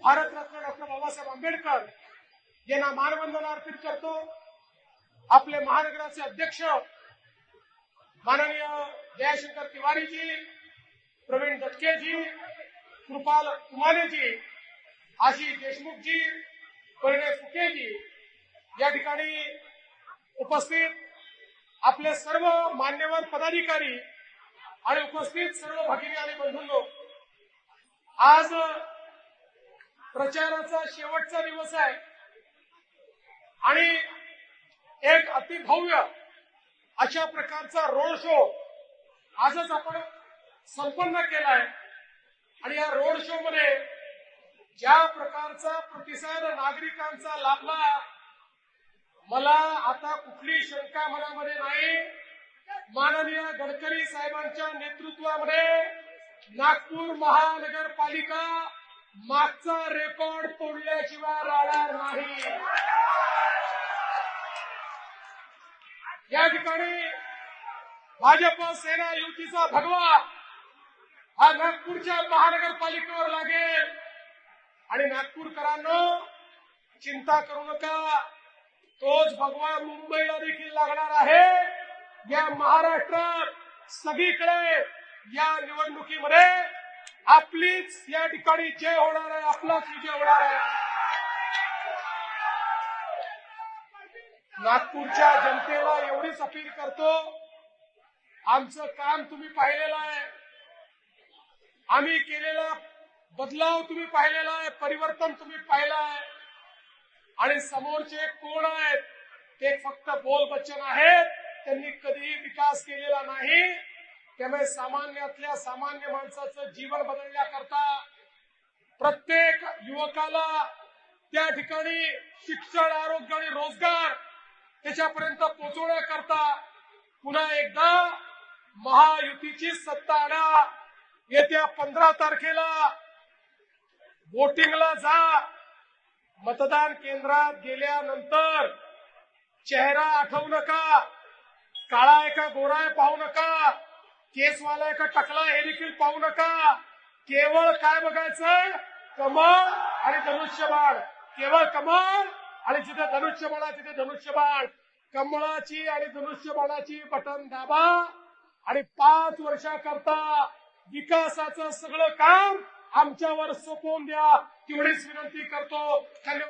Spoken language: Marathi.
भारतरत्न डॉक्टर बाबासाहेब आंबेडकर यांना मानवंदना अर्पित करतो। आपले महानगराचे अध्यक्ष माननीय जयशंकर तिवारी जी, प्रवीण दटके जी, कृपाल तुमाने जी, आशिष देशमुख जी, परिणय फुके जी, या ठिकाणी उपस्थित आपले सर्व मान्यवर पदाधिकारी आणि उपस्थित सर्व भगिनी आणि बंधूंनो, आज प्रचाराचा शेवटचा दिवस आहे आणि एक अतिभव्य अशा प्रकारचा रोड शो आजच आपण संपन्न केलाय आणि या रोड शो मध्ये ज्या प्रकारचा प्रतिसाद नागरिकांचा लाभला, मला आता कुठली शंका मनामध्ये नाही। माननीय गडकरी साहेबांच्या नेतृत्वामध्ये नागपूर महानगरपालिका मागचा रेकॉर्ड तोडल्याशिवाय राहणार नाही। या ठिकाणी भाजप सेना युतीचा भगवा हा नागपूरच्या महानगरपालिकेवर लागेल आणि नागपूरकरांनो चिंता करू नका, तोच भगवा मुंबईला देखील लागणार आहे। या महाराष्ट्रात सगळीकडे या निवडणुकीमध्ये आपलीच या ठिकाणी जय होणार आहे, आपलाच विजय होणार आहे। नागपूरच्या जनतेला एवढीच अपील करतो, आमचं काम तुम्ही पाहिलेलं आहे, आम्ही केलेला बदलाव तुम्ही पाहिलेला आहे, परिवर्तन तुम्ही पाहिलं आहे आणि समोरचे कोण आहेत ते फक्त बोलबच्चन आहेत, त्यांनी कधीही विकास केलेला नाही। त्यामुळे सामान्यातल्या सामान्य माणसाचं जीवन बदलण्याकरता प्रत्येक युवकाला त्या ठिकाणी शिक्षण, आरोग्य आणि रोजगार त्याच्यापर्यंत पोहोचवण्याकरता पुन्हा एकदा महायुतीची सत्ता आणा। येत्या 15 तारखेला वोटिंगला जा। मतदान केंद्रात गेल्यानंतर चेहरा आठवू नका, काळा आहे का गोरा आहे पाहू नका, केसवाला आहे का टकला हे देखील पाहू नका। केवळ काय बघायचं, कमळ आणि धनुष्यबाण, केवळ कमळ आणि जिथे धनुष्यबाण आहे तिथे धनुष्यबाण, कमळाची आणि धनुष्यबाणाची बटन दाबा आणि 5 वर्षाकरता विकासाचं सगळं काम आमच्यावर सोपवून द्या, तेवढीच विनंती करतो। धन्यवाद।